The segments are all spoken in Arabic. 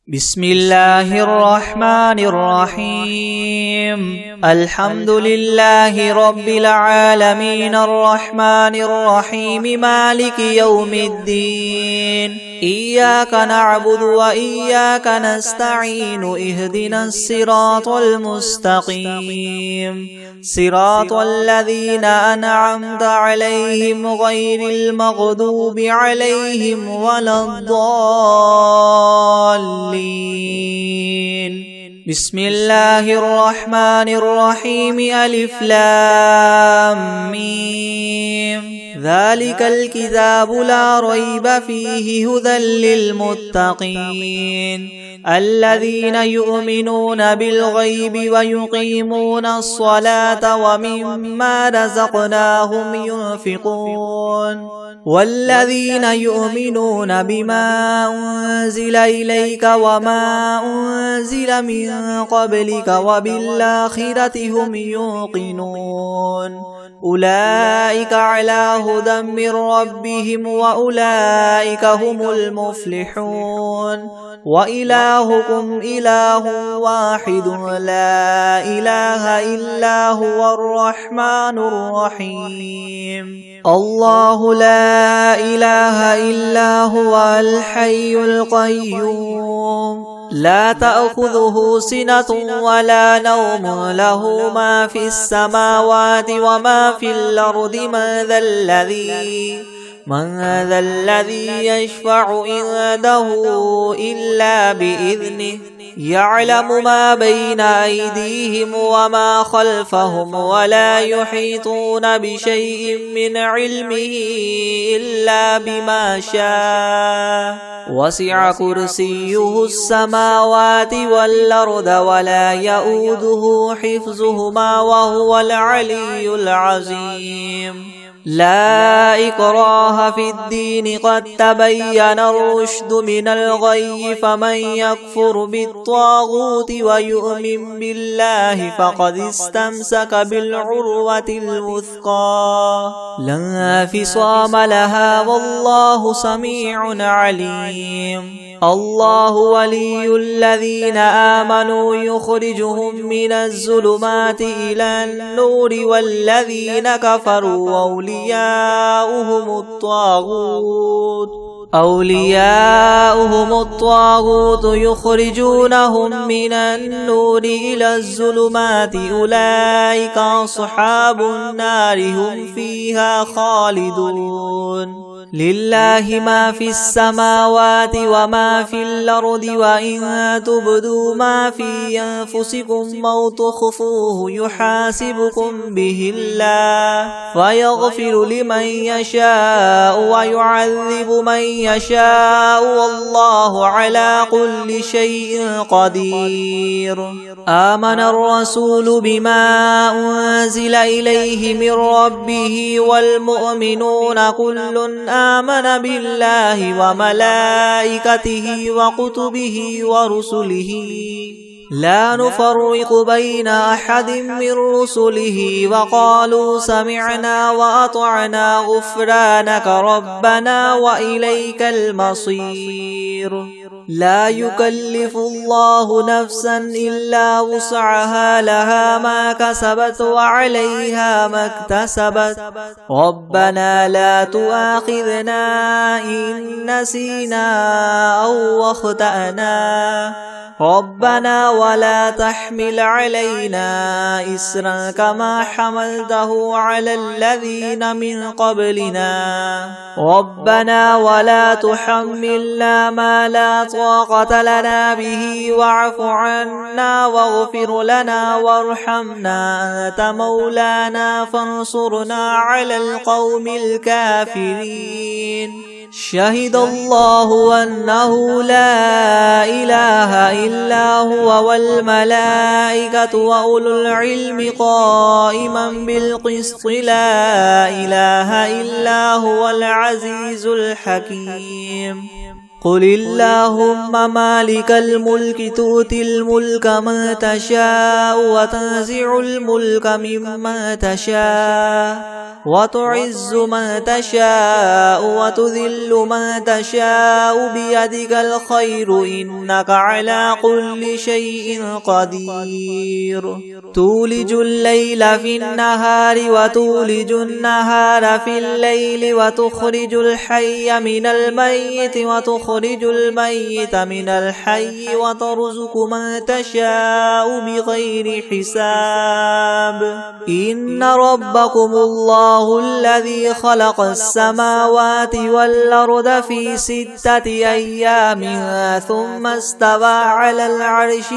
بسم الله الرحمن الرحيم الحمد لله رب العالمين الرحمن الرحيم مالك يوم الدين إياك نعبد وإياك نستعين اهدنا الصراط المستقيم صراط الذين أنعمت عليهم غير المغضوب عليهم ولا الضالين. بسم الله الرحمن الرحيم ألف لام ميم ذلك الكتاب لا ريب فيه هدى للمتقين الذين يؤمنون بالغيب ويقيمون الصلاة ومما رزقناهم ينفقون والذين يؤمنون بما أنزل إليك وما أنزل من قبلك وبالآخرة هم يوقنون أولئك على هدى من ربهم وأولئك هم المفلحون وإلهكم إله واحد لا إله إلا هو الرحمن الرحيم الله لا إله إلا هو الحي القيوم لا تأخذه سنة ولا نوم له ما في السماوات وما في الأرض من ذا الذي يشفع عنده إلا بإذنه يعلم ما بين أيديهم وما خلفهم ولا يحيطون بشيء من علمه إلا بما شاء وسع كرسيه السماوات والأرض ولا يؤوده حفظهما وهو العلي العظيم لا إكراه في الدين قد تبين الرشد من الغي فمن يكفر بالطاغوت ويؤمن بالله فقد استمسك بالعروة الوثقى لا انفصام لها والله سميع عليم الله ولي الذين آمنوا يخرجهم من الظلمات إلى النور والذين كفروا أولياؤهم الطاغوت يخرجونهم من النور إلى الظلمات أولئك أصحاب النار هم فيها خالدون لله ما في السماوات وما في الأرض وإن تبدوا ما في أنفسكم أو تخفوه يحاسبكم به الله فيغفر لمن يشاء ويعذب من يشاء والله على كل شيء قدير آمن الرسول بما أنزل إليه من ربه والمؤمنون كل آمن بالله وملائكته وكتبه ورسله لا نفرق بين أحد من رسله وقالوا سمعنا وأطعنا غفرانك ربنا وإليك المصير لا يكلف الله نفسا إلا وسعها لها ما كسبت وعليها ما اكتسبت ربنا لا تؤاخذنا إن نسينا أو أخطأنا ربنا ولا تحمل علينا إسرا كما حملته على الذين من قبلنا ربنا ولا تحملنا ما لا طاقة لنا به واعف عنا واغفر لنا وارحمنا أنت مولانا فانصرنا على القوم الكافرين شهد الله أنه لا إله إلا هو والملائكة وأولو العلم قائما بالقسط لا إله إلا هو العزيز الحكيم قل اللهم مالك الملك تؤتي الملك من تشاء وتنزع الملك ممن تشاء وتعز من تشاء وتذل من تشاء بيدك الخير إنك على كل شيء قدير تولج الليل في النهار وتولج النهار في الليل وتخرج الحي من الميت وتخرج الميت من الحي وترزق من تشاء بغير حساب إن ربكم الله الذي خلق السماوات والأرض في 6 أيام ثم استوى على العرش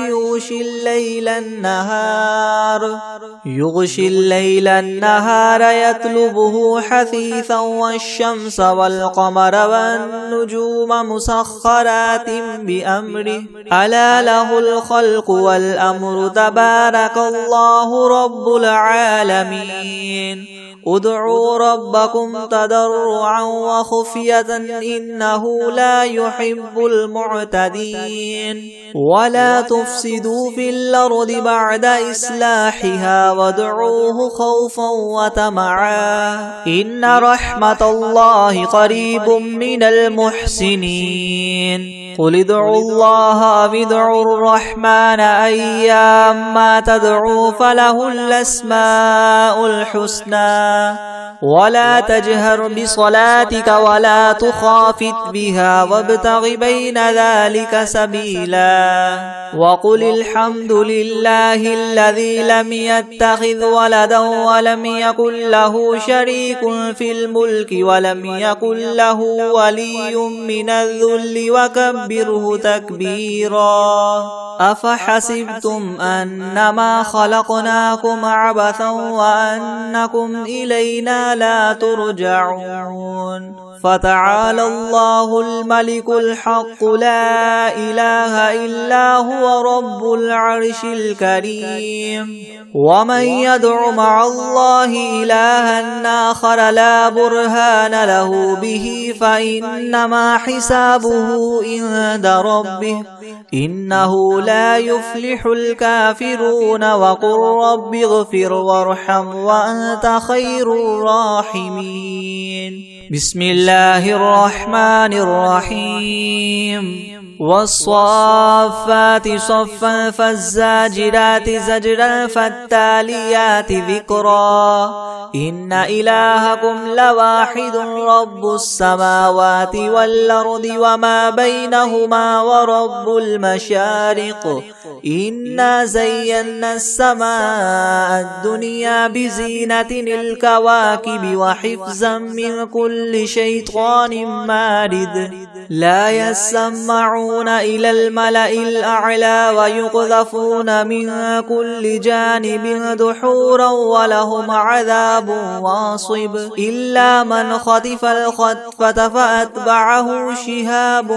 يغشي الليل النهار يطلبه حثيثا والشمس والقمر والنجوم مسخرات بأمره ألا له الخلق والأمر تبارك الله رب العالمين ادعوا ربكم تضرعا وخفية إنه لا يحب المعتدين ولا تفسدوا في الأرض بعد إصلاحها وادعوه خوفا وطمعا إن رحمة الله قريب من المحسنين قل ادعوا الله أو ادعوا الرحمن أيما تدعوا فله الأسماء الحسنى ولا تجهر بصلاتك ولا تخافت بها وابتغ بين ذلك سبيلا وقل الحمد لله الذي لم يتخذ ولدا ولم يكن له شريك في الملك ولم يكن له ولي من الذل وكبره تكبيرا أفحسبتم أنما خلقناكم عبثا وأنكم إلينا لا ترجعون فتعالى الله الملك الحق لا إله إلا هو رب العرش الكريم ومن يدع مع الله إلها آخر لا برهان له به فإنما حسابه عند ربه إنه لا يفلح الكافرون وقل رب اغفر وارحم وأنت خير الراحمين بسم الله الرحمن الرحيم والصافات صفا فالزاجرات زجرا فالتاليات ذكرا إن إلهكم لواحد رب السماوات والأرض وما بينهما ورب المشارق إنا زينا السماء الدنيا بزينة الكواكب وحفظا من كل شيطان مارد لا يسمعون إلى الملأ الأعلى ويقذفون من كل جانب دحورا ولهم عذاب واصب إلا من خطف الخطفة فأتبعه شهاب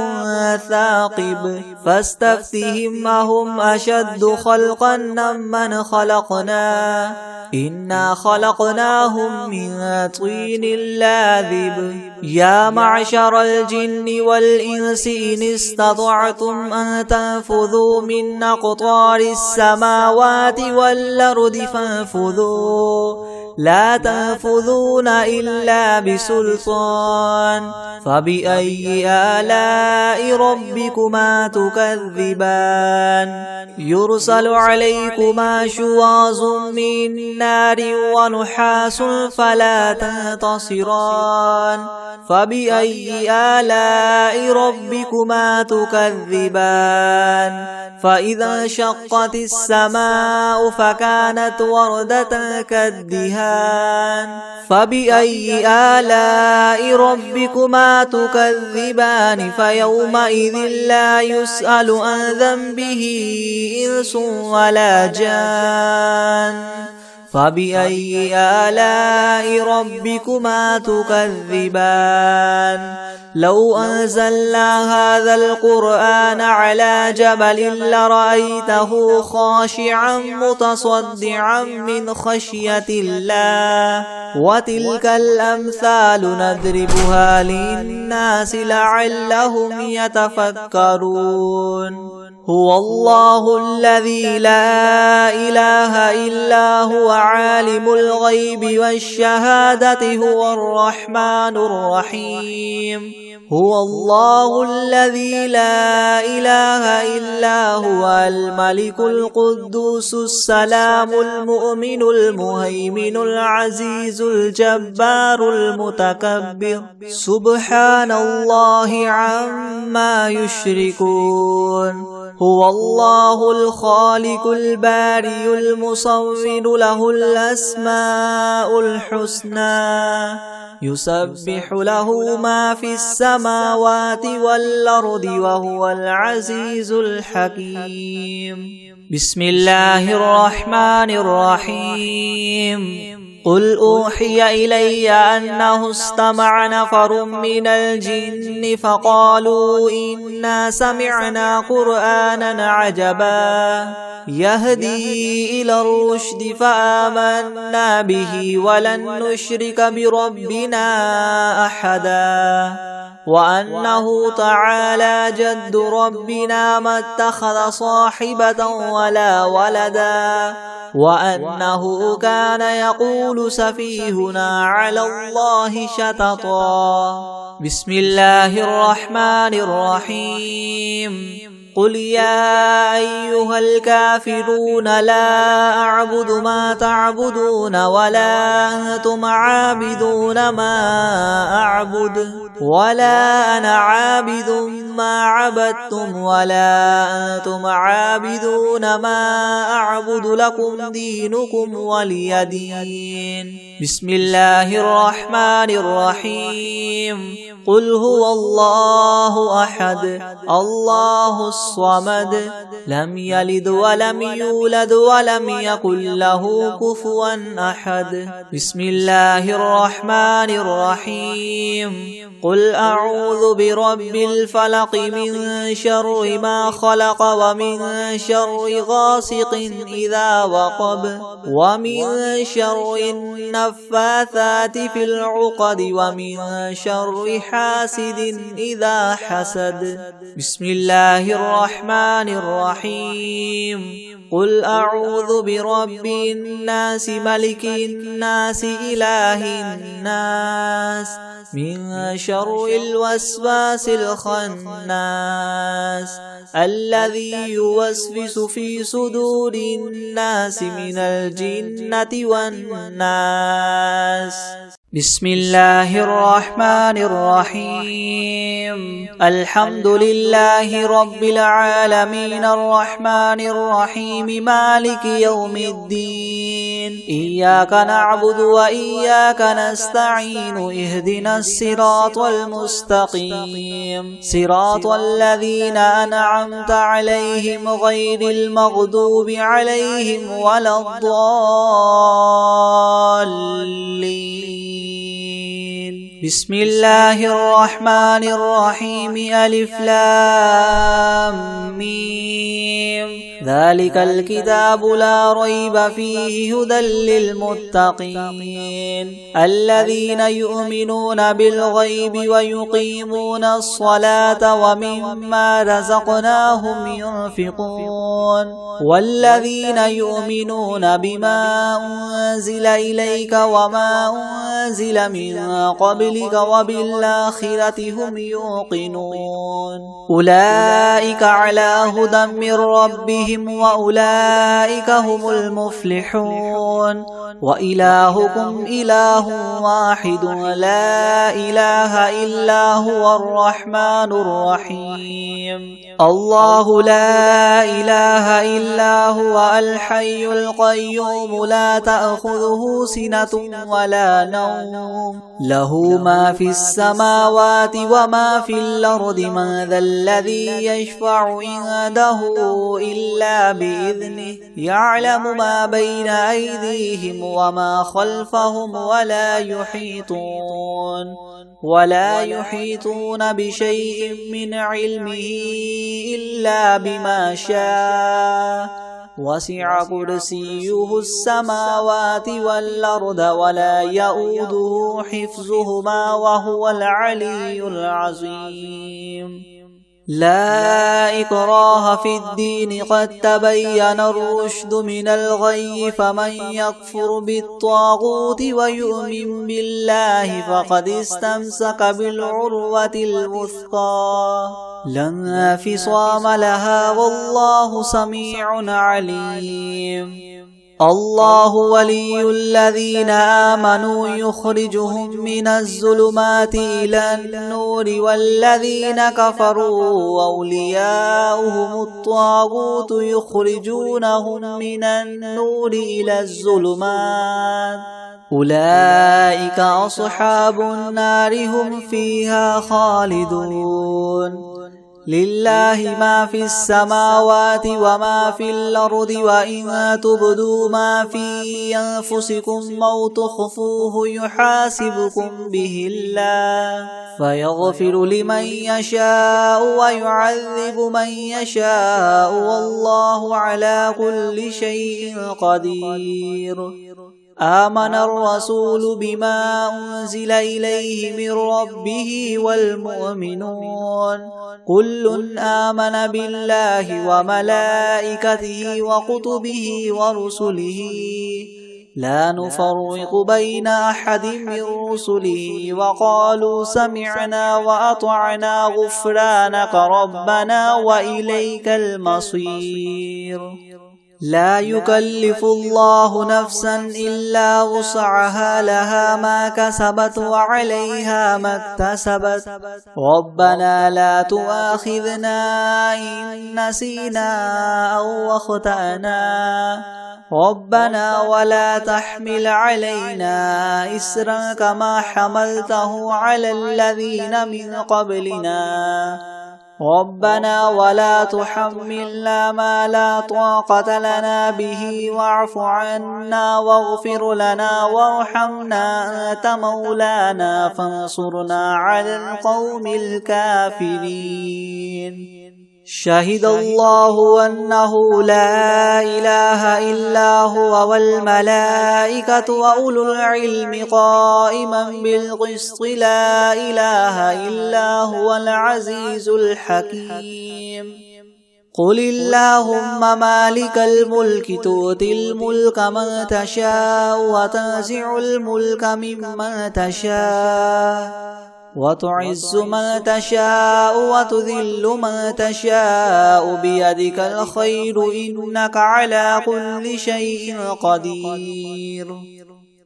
ثاقب فاستفتهم أهم أشد خلقا ممن خلقنا إنا خلقناهم من طين لاذب يا معشر الجن والإنس إن استطعتم أن تنفذوا من أقطار السماوات والأرض فانفذوا لا تنفذون إلا بسلطان فبأي آلاء ربكما تكذبان يرسل عليكما شواظ من نار ونحاس فلا تنتصران فبأي آلاء ربكما تكذبان فإذا انشقت السماء فكانت وردة كالدهان فبأي آلاء ربكما تكذبان فيومئذ لا يسأل عن ذنبه إنس ولا جان فبأي آلاء ربكما تكذبان لو أنزلنا هذا القرآن على جبل لرأيته خاشعا متصدعا من خشية الله وتلك الأمثال نضربها للناس لعلهم يتفكرون هو الله الذي لا إله إلا هو عالم الغيب والشهادة هو الرحمن الرحيم هو الله الذي لا إله إلا هو الملك القدوس السلام المؤمن المهيمن العزيز الجبار المتكبر سبحان الله عما يشركون هو الله الخالق البارئ المصور له الأسماء الحسنى يسبح له ما في السماوات والأرض وهو العزيز الحكيم بسم الله الرحمن الرحيم قل أوحي إلي أنه استمع نفر من الجن فقالوا إنا سمعنا قرآنا عجبا يهدي إلى الرشد فآمنا به ولن نشرك بربنا أحدا وأنه تعالى جد ربنا ما اتخذ صاحبة ولا ولدا وأنه كان يقول سفيهنا على الله شططا بسم الله الرحمن الرحيم قل يا أيها الكافرون لا أعبد ما تعبدون ولا أنتم عابدون ما أعبد ولا أنا عابد ما عبدتم ولا أنتم عابدون ما أعبد لكم دينكم ولي دين بسم الله الرحمن الرحيم قل هو الله أحد الله الصمد لم يلد ولم يولد ولم يكن له كفوا أحد بسم الله الرحمن الرحيم قل أعوذ برب الفلق من شر ما خلق ومن شر غاسق إذا وقب ومن شر النفاثات في العقد ومن شر حاسد إذا حسد بسم الله الرحمن الرحيم قل أعوذ برب الناس ملك الناس إله الناس من شر الوسواس الخناس الذي يوسوس في صدور الناس من الجنة والناس بسم الله الرحمن الرحيم الحمد لله رب العالمين الرحمن الرحيم مالك يوم الدين إياك نعبد وإياك نستعين اهدنا الصراط المستقيم صراط الذين أنعمت عليهم غير المغضوب عليهم ولا الضالين بسم الله الرحمن الرحيم ألف لام ميم ذلك الكتاب لا ريب فيه هدى للمتقين الذين يؤمنون بالغيب ويقيمون الصلاة ومما رزقناهم ينفقون والذين يؤمنون بما أنزل إليك وما أنزل من قبلك وبالآخرة هم يوقنون أولئك على هدى من ربهم وأولئك هم المفلحون وإلهكم إله واحد لا إله إلا هو الرحمن الرحيم الله لا إله إلا هو الحي القيوم لا تأخذه سنة ولا نوم له ما في السماوات وما في الأرض من ذا الذي يشفع عنده إلا بإذنه يعلم ما بين أيديهم وما خلفهم ولا يحيطون بشيء من علمه إلا بما شاء وسع كرسيه السماوات والأرض ولا يؤوده حفظهما وهو العلي العظيم لا إكراه في الدين قد تبين الرشد من الغي فمن يكفر بالطاغوت ويؤمن بالله فقد استمسك بالعروة الوثقى لا انفصام لها والله سميع عليم الله ولي الذين آمنوا يخرجهم من الظلمات إلى النور والذين كفروا أولياؤهم الطاغوت يخرجونهم من النور إلى الظلمات أولئك أصحاب النار هم فيها خالدون لله ما في السماوات وما في الأرض وإن تبدوا ما في أنفسكم أو تخفوه يحاسبكم به الله فيغفر لمن يشاء ويعذب من يشاء والله على كل شيء قدير آمن الرسول بما أنزل إليه من ربه والمؤمنون كل آمن بالله وملائكته وكتبه ورسله لا نفرق بين أحد من رسله وقالوا سمعنا وأطعنا غفرانك ربنا وإليك المصير لا يكلف الله نفسا إلا وسعها لها ما كسبت وعليها ما اكتسبت ربنا لا تؤاخذنا إن نسينا أو أخطأنا ربنا ولا تحمل علينا إسرا كما حملته على الذين من قبلنا ربنا ولا تحملنا ما لا طاقة لنا به واعف عنا واغفر لنا وارحمنا أنت مولانا فانصرنا على القوم الكافرين شهد الله أنه لا إله إلا هو والملائكة وأولو العلم قائما بالقسط لا إله إلا هو العزيز الحكيم قل اللهم مالك الملك تؤتي الملك من تشاء وتنزع الملك ممن تشاء وتعز من تشاء وتذل من تشاء بيدك الخير إنك على كل شيء قدير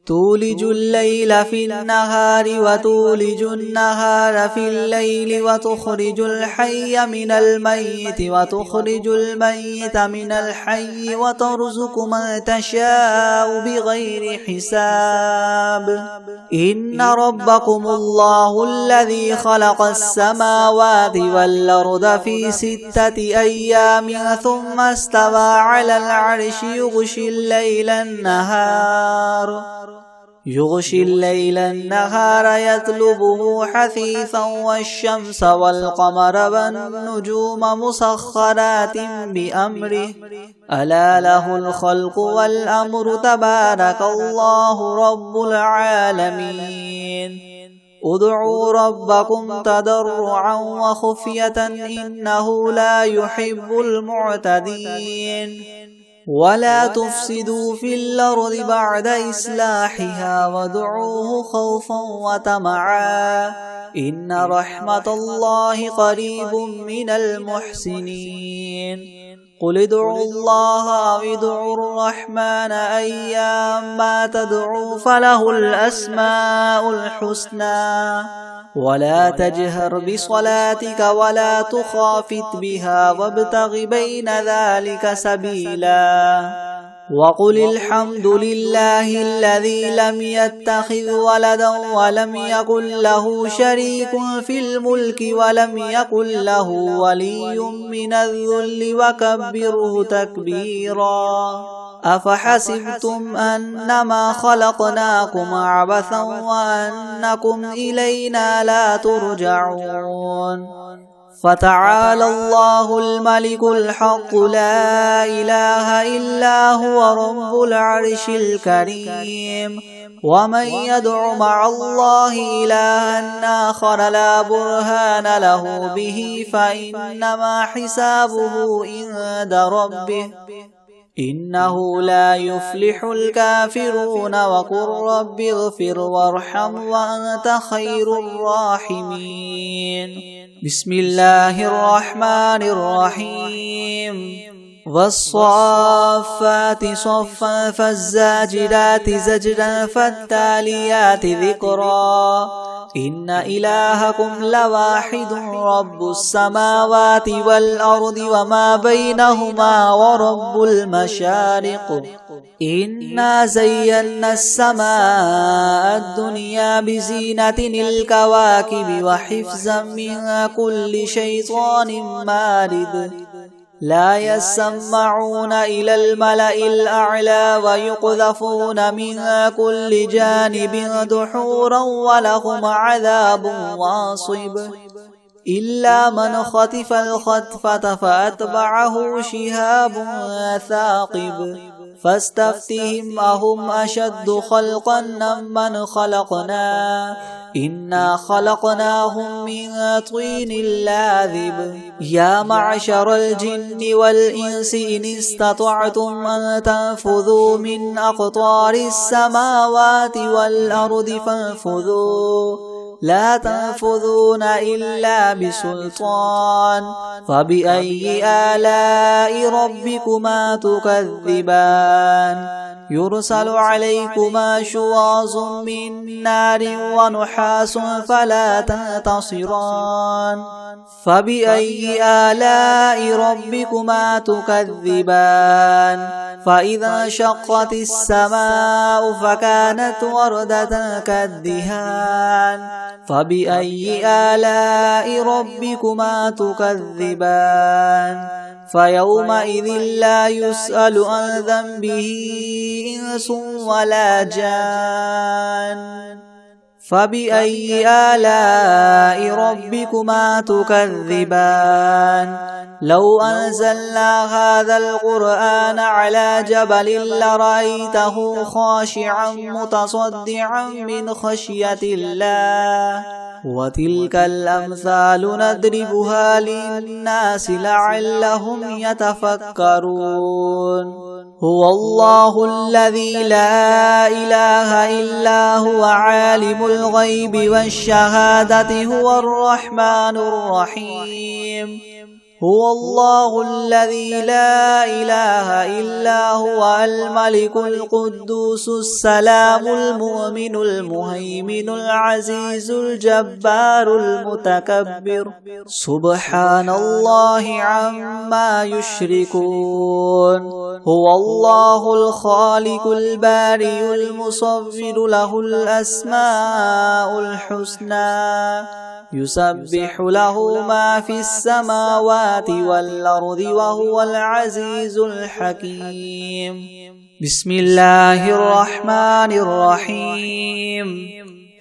تولج الليل في النهار وتولج النهار في الليل وتخرج الحي من الميت وتخرج الميت من الحي وترزق من تشاء بغير حساب إن ربكم الله الذي خلق السماوات والأرض في 6 أيام ثم استوى على العرش يغشي الليل النهار يطلبه حثيثا والشمس والقمر والنجوم مسخرات بأمره ألا له الخلق والأمر تبارك الله رب العالمين ادعوا ربكم تضرعا وخفية إنه لا يحب المعتدين ولا تفسدوا في الأرض بعد إصلاحها وادعوه خوفا وطمعا إن رحمة الله قريب من المحسنين قل ادعوا الله أو ادعوا الرحمن أيما تدعوا فله الأسماء الحسنى ولا تجهر بصلاتك ولا تخافت بها وابتغ بين ذلك سبيلا وقل الحمد لله الذي لم يتخذ ولدا ولم يكن له شريك في الملك ولم يكن له ولي من الذل وكبره تكبيرا أفحسبتم أنما خلقناكم عبثا وأنكم إلينا لا ترجعون فتعالى الله الملك الحق لا إله إلا هو رب العرش الكريم ومن يدع مع الله إلها آخر لا برهان له به فإنما حسابه عند ربه إنه لا يفلح الكافرون وقل رب اغفر وارحم وأنت خير الراحمين بسم الله الرحمن الرحيم والصافات صفا فالزاجرات زجرا فالتاليات ذكرا إن إلهكم لواحد رب السماوات والأرض وما بينهما ورب المشارق إنا زينا السماء الدنيا بزينة الكواكب وحفظا من كل شيطان مارد لا يسمعون إلى الملأ الأعلى ويقذفون من كل جانب دحورا ولهم عذاب واصب إلا من خطف الخطفة فأتبعه شهاب ثاقب فاستفتهم أهم أشد خلقا من خلقنا إنا خلقناهم من طين لاذب يا معشر الجن والإنس إن استطعتم أن تنفذوا من أقطار السماوات والأرض فانفذوا لا تنفذون إلا بسلطان فبأي آلاء ربكما تكذبان يرسل عليكما شواظ من نار ونحاس فلا تنتصران فبأي آلاء ربكما تكذبان فإذا انشقت السماء فكانت وردة كالدهان فبأي آلاء ربكما تكذبان فيومئذ لا يسأل عن ذنبه إنس ولا جان فبأي آلاء ربكما تكذبان لو أنزلنا هذا القرآن على جبل لرأيته خاشعا متصدعا من خشية الله وتلك الأمثال نضربها للناس لعلهم يتفكرون هو الله الذي لا إله إلا هو عالم الغيب والشهادة هو الرحمن الرحيم هو الله الذي لا إله إلا هو الملك القدوس السلام المؤمن المهيمن العزيز الجبار المتكبر سبحان الله عما يشركون هو الله الخالق البارئ المصور له الأسماء الحسنى يسبح له ما في السماوات والأرض وهو العزيز الحكيم بسم الله الرحمن الرحيم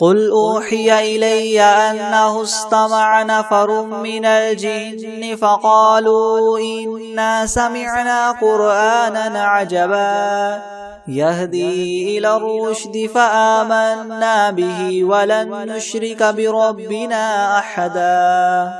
قل أوحي إلي أنه استمع نفر من الجن فقالوا إنا سمعنا قرآنا عجبا يهدي إلى الرشد فآمنا به ولن نشرك بربنا أحدا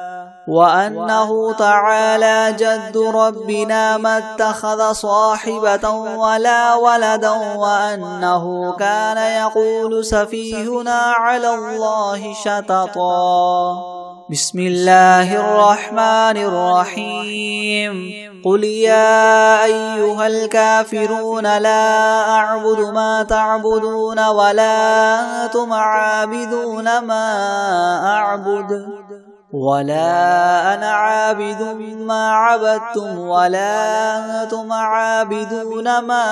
وأنه تعالى جد ربنا ما اتخذ صاحبة ولا ولدا وأنه كان يقول سفيهنا على الله شططا بسم الله الرحمن الرحيم قل يا أيها الكافرون لا أعبد ما تعبدون ولا أنتم عابدون ما أعبد ولا أنا عابد ما عبدتم ولا أنتم عابدون ما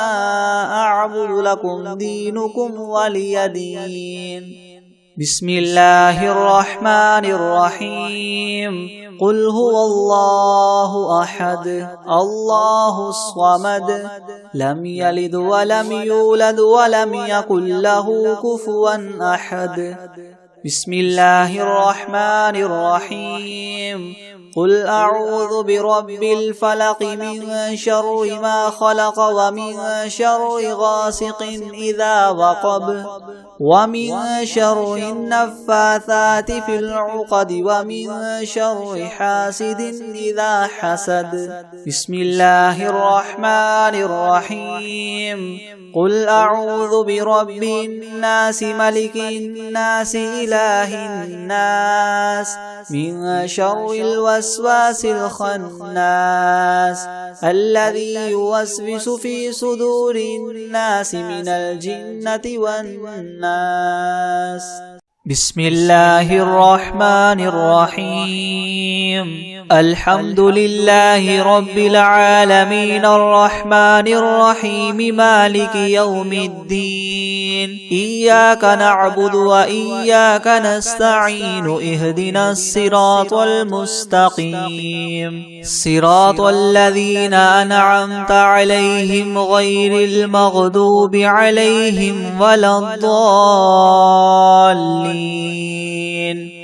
أعبد لكم دينكم ولي دين بسم الله الرحمن الرحيم قل هو الله أحد الله الصمد لم يلد ولم يولد ولم يكن له كفوا أحد بسم الله الرحمن الرحيم قل أعوذ برب الفلق من شر ما خلق ومن شر غاسق إذا وقب ومن شر النفاثات في العقد ومن شر حاسد إذا حسد. بسم الله الرحمن الرحيم. قل أعوذ برب الناس ملك الناس إله الناس من شر الوسواس الخناس الذي يوسوس في صدور الناس من الجنة والناس. بسم الله الرحمن الرحيم. الحمد لله رب العالمين الرحمن الرحيم مالك يوم الدين. إياك نعبد وإياك نستعين. اهدنا الصراط المستقيم صراط الذين أنعمت عليهم غير المغضوب عليهم ولا الضالين.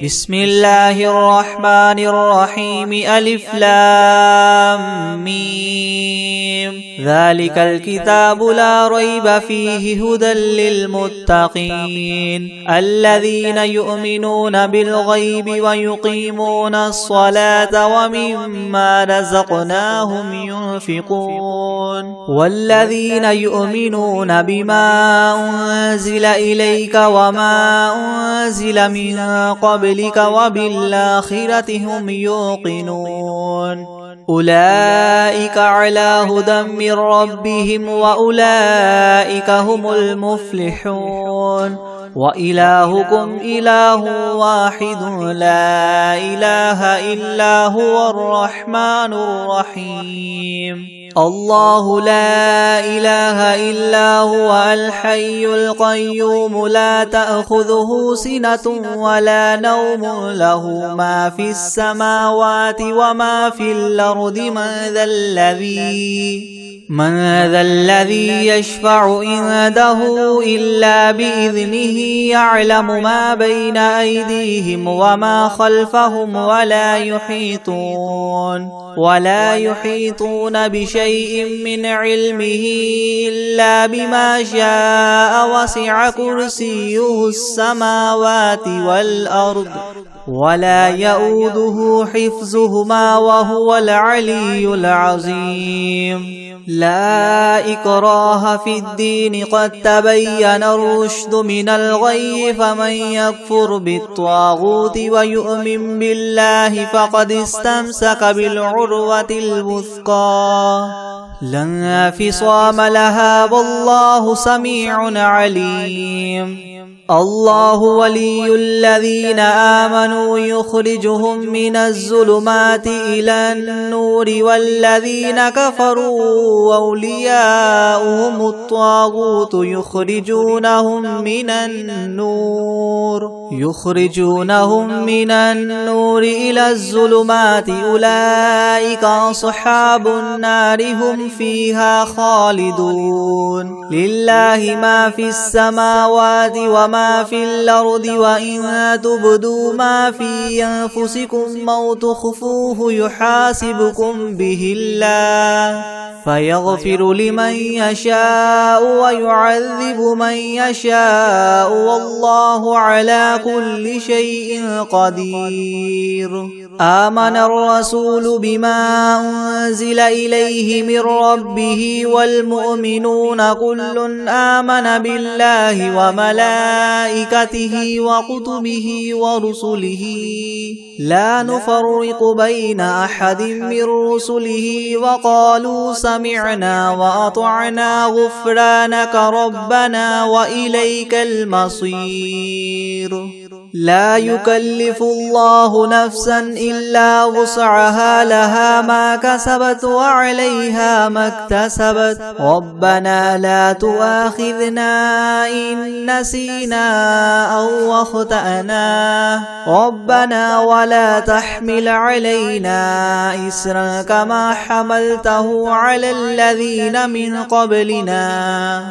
بسم الله الرحمن الرحيم. ألف لام ميم. ذلك الكتاب لا ريب فيه هدى للمتقين الذين يؤمنون بالغيب ويقيمون الصلاة ومما رزقناهم ينفقون والذين يؤمنون بما أنزل إليك وما أنزل من قبلك وبالآخرة هم يوقنون أولئك على هدى من ربهم وأولئك هم المفلحون. وإلهكم إله واحد لا إله إلا هو الرحمن الرحيم. الله لا إله إلا هو الحي القيوم لا تأخذه سنة ولا نوم له ما في السماوات وما في الأرض. من ذا الذي يشفع عنده إلا بإذنه يعلم ما بين أيديهم وما خلفهم ولا يحيطون بشيء من علمه إلا بما شاء. وسع كرسيه السماوات والأرض ولا يؤوده حفظهما وهو العلي العظيم. لا إكراه في الدين قد تبين الرشد من الغي فمن يكفر بالطاغوت ويؤمن بالله فقد استمسك بالعروة الوثقى لا انفصام لها والله سميع عليم. الله ولي الذين آمنوا يخرجهم من الظلمات إلى النور والذين كفروا أولياؤهم الطاغوت يخرجونهم من النور إلى الظلمات أولئك أصحاب النار هم فيها خالدون. لله ما في السماوات وما في الأرض وإن تبدوا ما في أنفسكم أو تخفوه يحاسبكم به الله فيغفر لمن يشاء ويعذب من يشاء والله على كل شيء قدير. آمن الرسول بما أنزل إليه من ربه والمؤمنون كل آمن بالله وملائكته وكتبه ورسله لا نفرق بين أحد من رسله وقالوا سمعنا وأطعنا غفرانك ربنا وإليك المصير. لا يكلف الله نفسا إلا وسعها لها ما كسبت وعليها ما اكتسبت ربنا لا تؤاخذنا إن نسينا أو أخطأنا ربنا ولا تحمل علينا إسرا كما حملته على الذين من قبلنا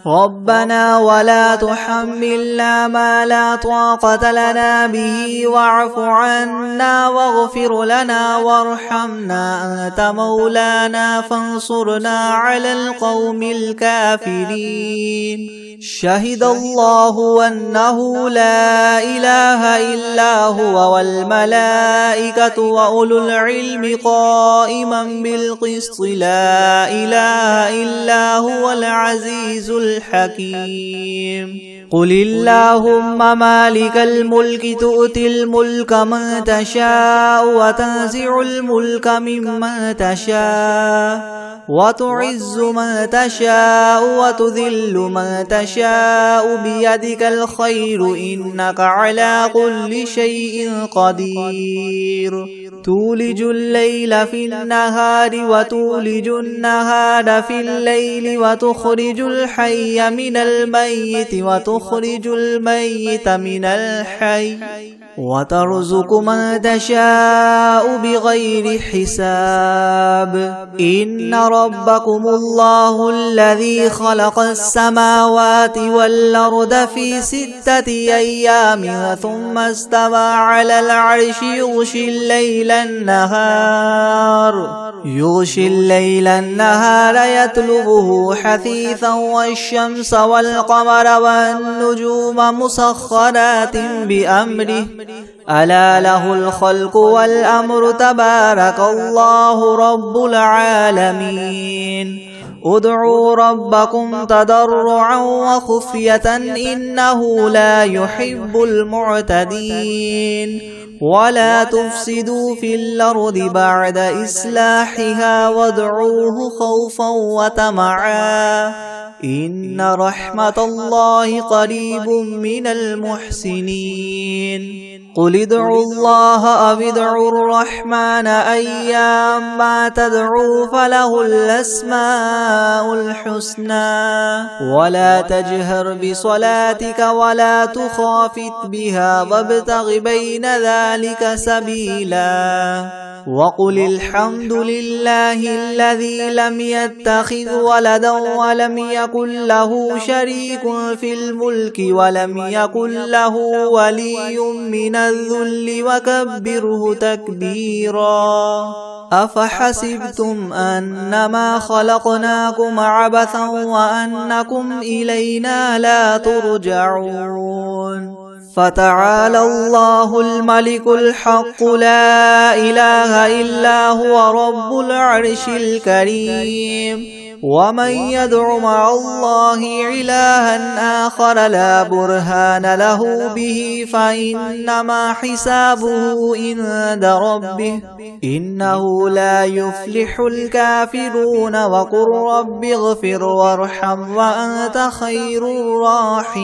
ربنا ولا تحملنا ما لا طاقة لنا به واعف عنا واغفر لنا وارحمنا أنت مولانا فانصرنا على القوم الكافرين. شهد الله أنه لا إله إلا هو والملائكة وأولو العلم قائما بالقسط لا إله إلا هو العزيز الحكيم. قل اللهم مالك الملك تؤتي الملك من تشاء وتنزع الملك ممن تشاء وتعز من تشاء وتذل من تشاء بيدك الخير إنك على كل شيء قدير. تولج الليل في النهار وتولج النهار في الليل وتخرج الحي من الميت وتخرج الميت من الحي وترزق من تشاء بغير حساب. إن ربكم الله الذي خلق السماوات والأرض في 6 أيام ثم استوى على العرش يغشي الليل النهار يطلبه حثيثا والشمس والقمر والنجوم مسخرات بأمره ألا له الخلق والأمر تبارك الله رب العالمين. ادعوا ربكم تضرعا وخفية إنه لا يحب المعتدين. ولا تفسدوا في الأرض بعد إصلاحها وادعوه خوفا وطمعا إن رحمة الله قريب من المحسنين. قل ادعوا الله أو ادعوا الرحمن أيما تدعوا فله الأسماء الحسنى ولا تجهر بصلاتك ولا تخافت بها وابتغ بين ذلك سبيلا. وقل الحمد لله الذي لم يتخذ ولدا ولم يكن له شريك في الملك ولم يكن له ولي من الذل وكبره تكبيرا. أفحسبتم أنما خلقناكم عبثا وأنكم إلينا لا ترجعون. فتعالى الله الملك الحق لا إله إلا هو رب العرش الكريم. ومن يدع مع الله إلها آخر لا برهان له به فإنما حسابه عند ربه إنه لا يفلح الكافرون. وقل رب اغفر وارحم وأنت خير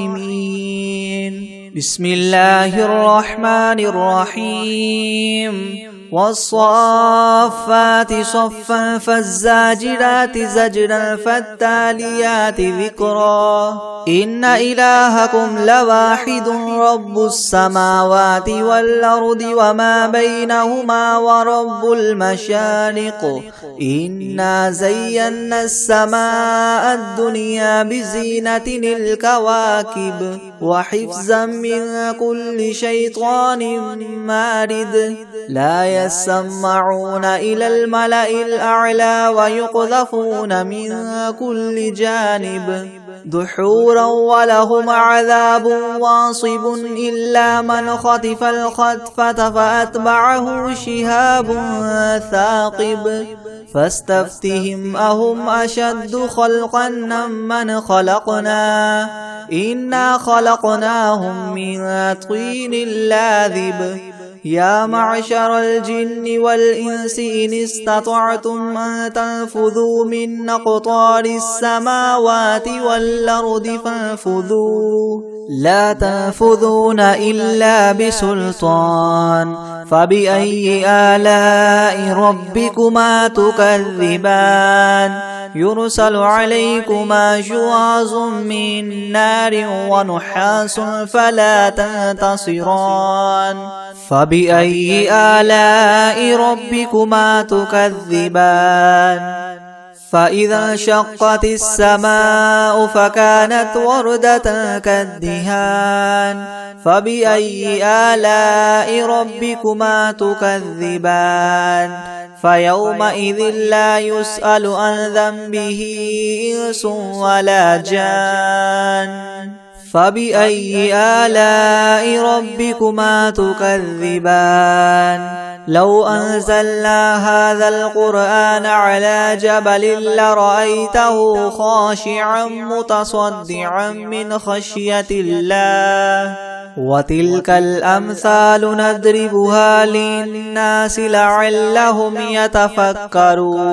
الراحمين. بسم الله الرحمن الرحيم. والصافات صفا فالزاجرات زجرا فالتاليات ذكرا. إن إلهكم لواحد رب السماوات والأرض وما بينهما ورب المشارق. إنا زينا السماء الدنيا بزينة الكواكب وحفظا من كل شيطان مارد. لا يسمعون إلى الملأ الأعلى ويقذفون من كل جانب دحورا ولهم عذاب واصب إلا من خطف الخطفة فأتبعه شهاب ثاقب. فاستفتهم أهم أشد خلقا ممن خلقنا إنا خلقناهم من طين لاذب. يا معشر الجن والإنس إن استطعتم أن تنفذوا من أقطار السماوات والأرض فانفذوا لا تنفذون إلا بسلطان. فبأي آلاء ربكما تكذبان. يرسل عليكما شواظ من نار ونحاس فلا تنتصران. فبأي آلاء ربكما تكذبان. فإذا انشقت السماء فكانت وردة كالدهان فبأي آلاء ربكما تكذبان فيومئذ لا يسأل عن ذنبه إنس ولا جان فبأي آلاء ربكما تكذبان لو أنزلنا هذا القرآن على جبل لرأيته خاشعا متصدعا من خشية الله وتلك الأمثال نضربها للناس لعلهم يتفكرون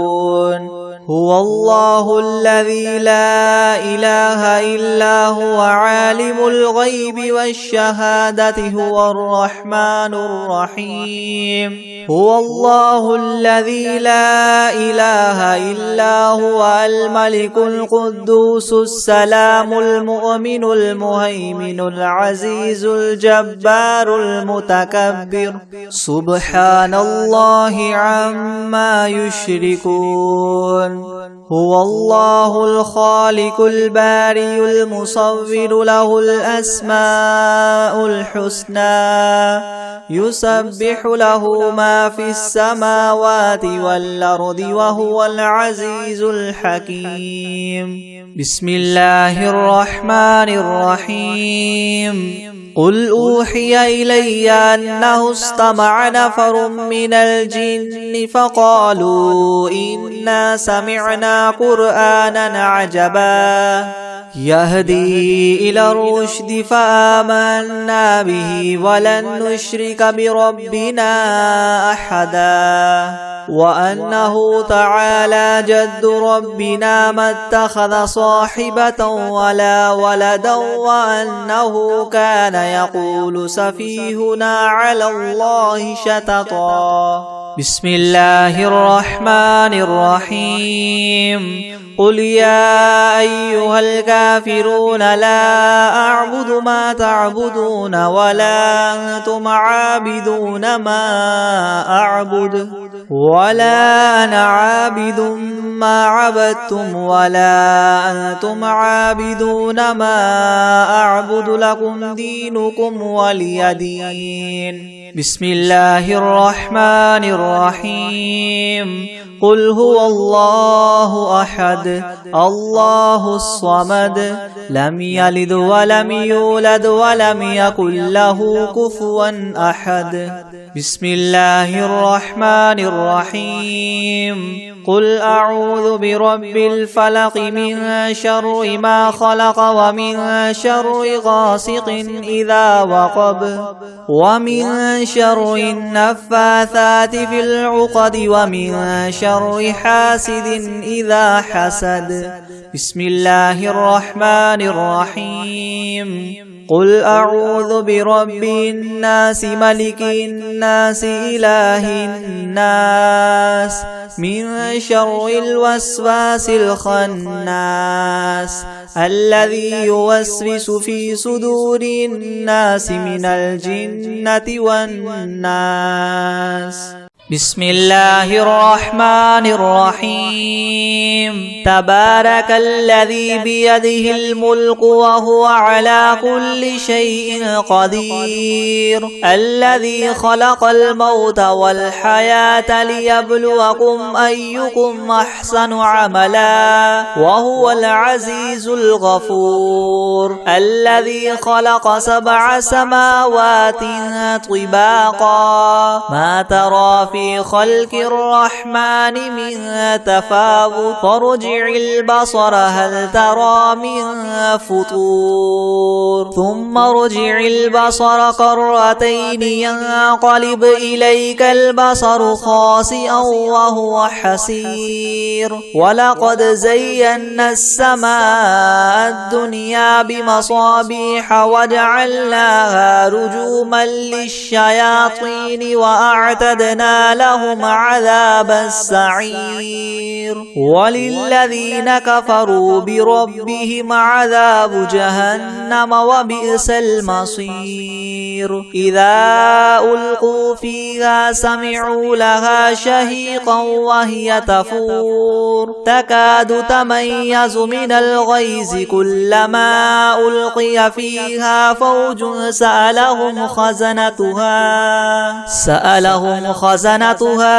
هو الله الذي لا إله إلا هو عالم الغيب والشهادة هو الرحمن الرحيم هو الله الذي لا إله إلا هو الملك القدوس السلام المؤمن المهيمن العزيز الجبار المتكبر سبحان الله عما يشركون هو الله الخالق البارئ المصور له الأسماء الحسنى يسبح له ما في السماوات والأرض وهو العزيز الحكيم بسم الله الرحمن الرحيم قل أوحي إلي أنه استمع نفر من الجن فقالوا إنا سمعنا قرآنا عجبا يهدي إلى الرشد فآمنا به ولن نشرك بربنا أحدا وأنه تعالى جد ربنا ما اتخذ صاحبة ولا ولدا وأنه كان يقول سفيهنا على الله شططا بسم الله الرحمن الرحيم قل يا أيها الكافرون لا أعبد ما تعبدون ولا أنتم عابدون ما أعبد ولا أنا عابد ما عبدتم ولا أنتم عابدون ما أعبد لكم دينكم ولي دين بسم الله الرحمن الرحيم قل هو الله أحد الله الصمد لم يلد ولم يولد ولم يكن له كفوا أحد بسم الله الرحمن الرحيم قل أعوذ برب الفلق من شر ما خلق ومن شر غاسق إذا وقب ومن شر النفاثات في العقد ومن شر حاسد إذا حسد بسم الله الرحمن الرحيم قل أعوذ برب الناس ملك الناس إله الناس من شر الوسواس الخناس الذي يوسوس في صدور الناس من الجنة والناس بسم الله الرحمن الرحيم تبارك الذي بيده الملك وهو على كل شيء قدير الذي خلق الموت والحياة ليبلوكم أيكم أحسن عملا وهو العزيز الغفور الذي خلق 7 سماوات طباقا ما ترى في خلق الرحمن من تفاوت فارجع البصر هل ترى من فطور ثم ارجع البصر كرتين ينقلب إليك البصر خاسئا وهو حسير ولقد زينا السماء الدنيا بمصابيح وجعلناها رجوما للشياطين وأعتدنا لهم عذاب السعير وللذين كفروا بربهم عذاب جهنم وبئس المصير إذا ألقوا فيها سمعوا لها شهيقا وهي تفور تكاد تميز من الغيظ كلما ألقي فيها فوج سألهم خزنتها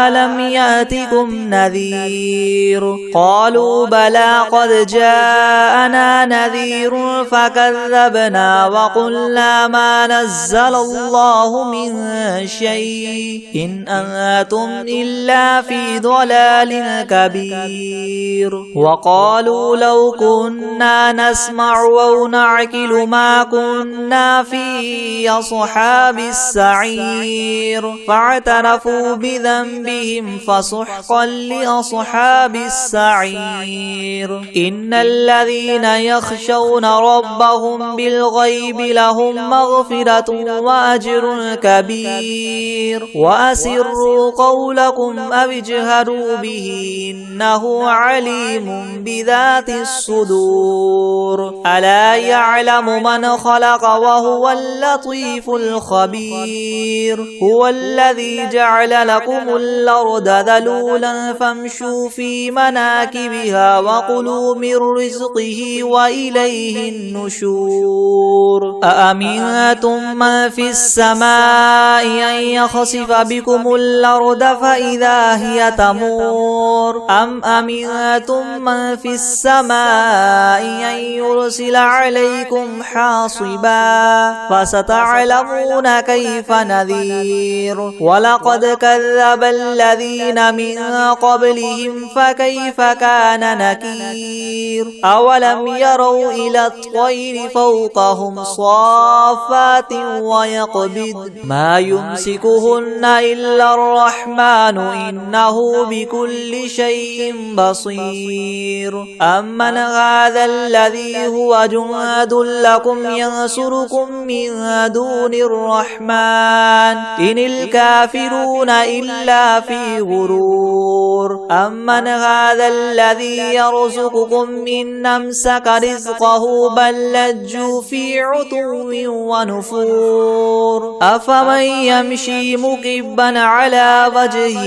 ألم يأتكم نذير قالوا بلى قد جاءنا نذير فكذبنا وقلنا ما نزل الله من شيء إن أنتم إلا في ضلال كبير وقالوا لو كنا نسمع أو نعقل ما كنا في أصحاب السعير فاعترفوا بذنبهم فسحقا لأصحاب السعير إن الذين يخشون ربهم بالغيب لهم مغفرة وأجر كبير وأسروا قولكم أو اجهروا به إنه عليم بذات الصدور ألا يعلم من خلق وهو اللطيف الخبير هو الذي جعل لكم الأرض ذلولا فامشوا في مناكبها وكلوا من رزقه وإليه النشور أأمنتم من في السماء أن يخسف بكم الأرض فإذا هي تمور أم أمنتم من في السماء أن يرسل عليكم حاصبا فستعلمون كيف نذير ولقد كذب الذين من قبلهم فكيف كان نكير أولم يروا إلى الطير فوقهم صافات ويقبض ما يمسكهن إلا الرحمن إنه بكل شيء بصير أمن هذا الذي هو جند لكم ينصركم من دون الرحمن إن الكافرون إلا في غرور أمن هذا الذي يرزقكم إن أمسك رزقه بل لجوا في عتو ونفور أفمن يمشي مكبا على وجهه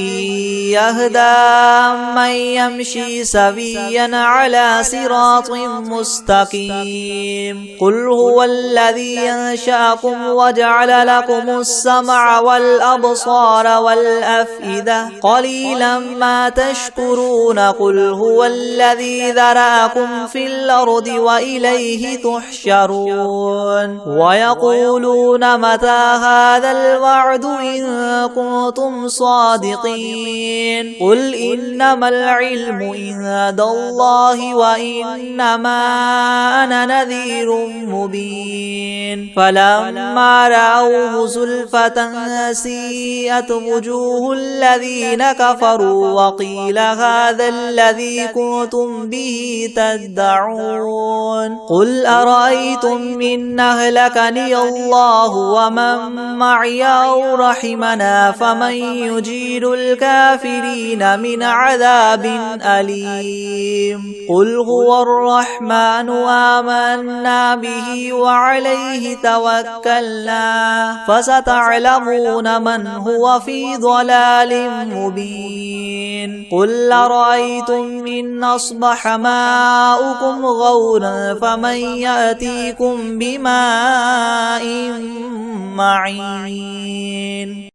يهدى من يمشي سويا على صراط مستقيم قل هو الذي أنشأكم وجعل لكم السمع والأبصار والأفئدة قليلا ما تشكرون قل هو الذي ذرأكم في الأرض وإليه تحشرون ويقولون متى هذا الوعد إن كنتم صادقين قل إنما العلم عند الله وإنما أنا نذير مبين فلما رأوه زلفة سيئت وجوه الذين كفروا وقيل هذا الذي كنتم به تدعون قل أرأيتم إن أهلكني الله ومن معي أو رحمنا فمن يجير الكافرين من عذاب أليم قل هو الرحمن آمنا به وعليه توكلنا فستعلمون من هو في ضلال مبين قل أرأيتم إن أصبح ماؤكم غورا فمن يأتيكم بماء معين